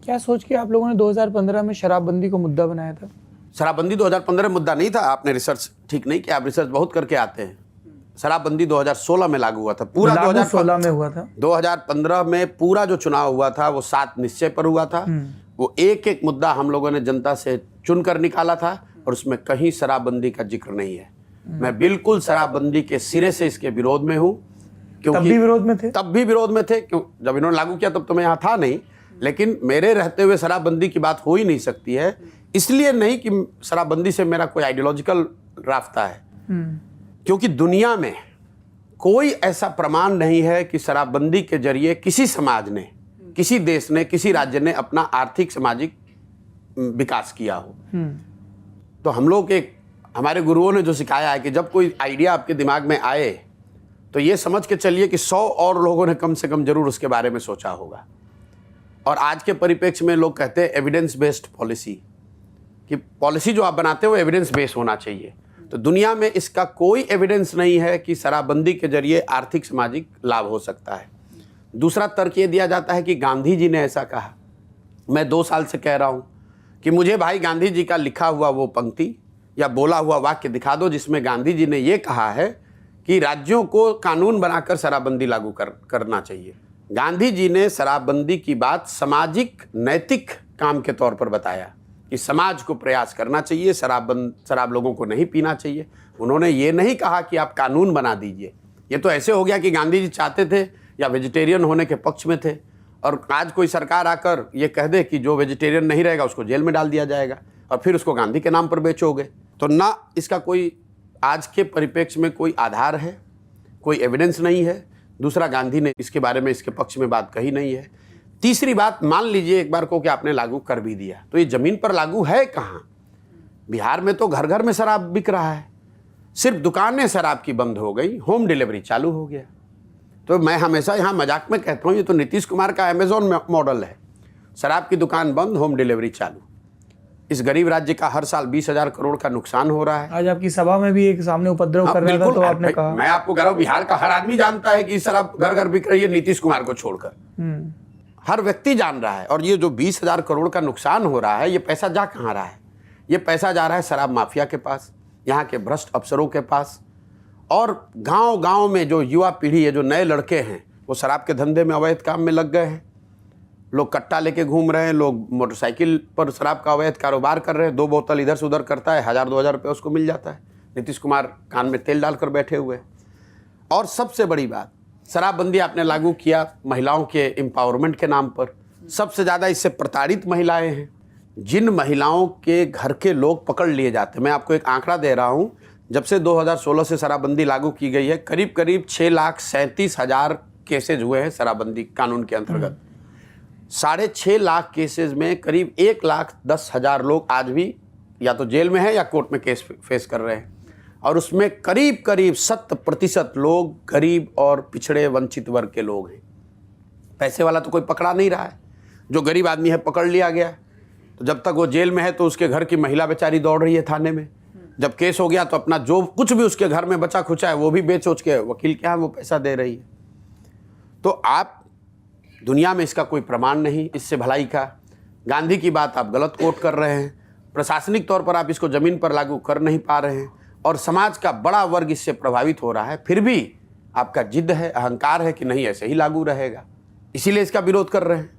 क्या सोच के आप लोगों ने 2015 में शराबबंदी को मुद्दा बनाया था? शराबबंदी 2015 में मुद्दा नहीं था। आपने रिसर्च ठीक नहीं किया, आप रिसर्च बहुत करके आते हैं। शराबबंदी 2016 में लागू हुआ था। पूरा 2016 में हुआ था। 2015 में पूरा जो चुनाव हुआ था वो 7 निश्चय पर हुआ था। वो एक एक मुद्दा हम लोगों ने जनता से चुनकर निकाला था और उसमें कहीं शराबबंदी का जिक्र नहीं है। मैं बिल्कुल शराबबंदी के सिरे से इसके विरोध में हूँ। तब भी विरोध में थे? तब भी विरोध में थे। क्यों? जब इन्होंने लागू किया तब तो मैं यहाँ था नहीं, लेकिन मेरे रहते हुए शराबबंदी की बात हो ही नहीं सकती है। इसलिए नहीं कि शराबबंदी से मेरा कोई आइडियोलॉजिकल रास्ता है, क्योंकि दुनिया में कोई ऐसा प्रमाण नहीं है कि शराबबंदी के जरिए किसी समाज ने, किसी देश ने, किसी राज्य ने अपना आर्थिक सामाजिक विकास किया हो। तो हम लोग हमारे गुरुओं ने जो सिखाया है कि जब कोई आइडिया आपके दिमाग में आए तो ये समझ के चलिए कि 100 और लोगों ने कम से कम जरूर उसके बारे में सोचा होगा। और आज के परिप्रेक्ष्य में लोग कहते हैं एविडेंस बेस्ड पॉलिसी, कि पॉलिसी जो आप बनाते हो एविडेंस बेस्ड होना चाहिए। तो दुनिया में इसका कोई एविडेंस नहीं है कि शराबबंदी के जरिए आर्थिक सामाजिक लाभ हो सकता है। दूसरा तर्क ये दिया जाता है कि गांधी जी ने ऐसा कहा। मैं 2 साल से कह रहा हूँ कि मुझे भाई गांधी जी का लिखा हुआ वो पंक्ति या बोला हुआ वाक्य दिखा दो जिसमें गांधी जी ने ये कहा है कि राज्यों को कानून बनाकर शराबबंदी लागू करना चाहिए। गांधी जी ने शराबबंदी की बात सामाजिक नैतिक काम के तौर पर बताया कि समाज को प्रयास करना चाहिए, शराब लोगों को नहीं पीना चाहिए। उन्होंने ये नहीं कहा कि आप कानून बना दीजिए। ये तो ऐसे हो गया कि गांधी जी चाहते थे या वेजिटेरियन होने के पक्ष में थे, और आज कोई सरकार आकर ये कह दे कि जो वेजिटेरियन नहीं रहेगा उसको जेल में डाल दिया जाएगा और फिर उसको गांधी के नाम पर बेचोगे। तो ना इसका कोई आज के परिप्रेक्ष्य में कोई आधार है, कोई एविडेंस नहीं है। दूसरा, गांधी ने इसके बारे में, इसके पक्ष में बात कही नहीं है। तीसरी बात, मान लीजिए एक बार को कि आपने लागू कर भी दिया, तो ये जमीन पर लागू है कहाँ? बिहार में तो घर घर में शराब बिक रहा है। सिर्फ दुकानें शराब की बंद हो गई, होम डिलीवरी चालू हो गया। तो मैं हमेशा यहाँ मजाक में कहता हूँ ये तो नीतीश कुमार का अमेजोन मॉडल है। शराब की दुकान बंद, होम डिलीवरी चालू। इस गरीब राज्य का हर साल 20,000 करोड़ का नुकसान हो रहा है। आज आपकी सभा में भी एक सामने उपद्रव कर रहा था, तो आपने कहा। मैं आपको कह रहा हूँ बिहार का हर आदमी जानता है कि शराब घर घर बिक रही है, नीतीश कुमार को छोड़कर हर व्यक्ति जान रहा है। और ये जो 20,000 करोड़ का नुकसान हो रहा है, ये पैसा जा कहाँ रहा है? ये पैसा जा रहा है शराब माफिया के पास, यहाँ के भ्रष्ट अफसरों के पास। और गांव-गांव में जो युवा पीढ़ी है, जो नए लड़के हैं, वो शराब के धंधे में, अवैध काम में लग गए हैं। लोग कट्टा लेके घूम रहे हैं, लोग मोटरसाइकिल पर शराब का अवैध कारोबार कर रहे हैं। 2 बोतल इधर से उधर करता है, 1,000-2,000 रुपये उसको मिल जाता है। नीतीश कुमार कान में तेल डालकर बैठे हुए हैं। और सबसे बड़ी बात, शराबबंदी आपने लागू किया महिलाओं के एम्पावरमेंट के नाम पर। सबसे ज़्यादा इससे प्रताड़ित महिलाएं हैं। जिन महिलाओं के घर के लोग पकड़ लिए जाते हैं, मैं आपको एक आंकड़ा दे रहा हूँ, जब से 2016 से शराबबंदी लागू की गई है, करीब करीब 6,37,000 केसेज हुए हैं शराबबंदी कानून के अंतर्गत। 6.5 लाख केसेज में करीब 1,10,000 लोग आज भी या तो जेल में हैं या कोर्ट में केस फेस कर रहे हैं। और उसमें करीब करीब 70% लोग गरीब और पिछड़े वंचित वर्ग के लोग हैं। पैसे वाला तो कोई पकड़ा नहीं रहा है। जो गरीब आदमी है पकड़ लिया गया, तो जब तक वो जेल में है तो उसके घर की महिला बेचारी दौड़ रही है थाने में। जब केस हो गया तो अपना जो कुछ भी उसके घर में बचा खुचा है वो भी बेच उच के वकील के यहाँ वो पैसा दे रही है। तो आप दुनिया में इसका कोई प्रमाण नहीं, इससे भलाई का। गांधी की बात आप गलत कोट कर रहे हैं। प्रशासनिक तौर पर आप इसको ज़मीन पर लागू कर नहीं पा रहे हैं और समाज का बड़ा वर्ग इससे प्रभावित हो रहा है। फिर भी आपका जिद है, अहंकार है कि नहीं ऐसे ही लागू रहेगा, इसीलिए इसका विरोध कर रहे हैं।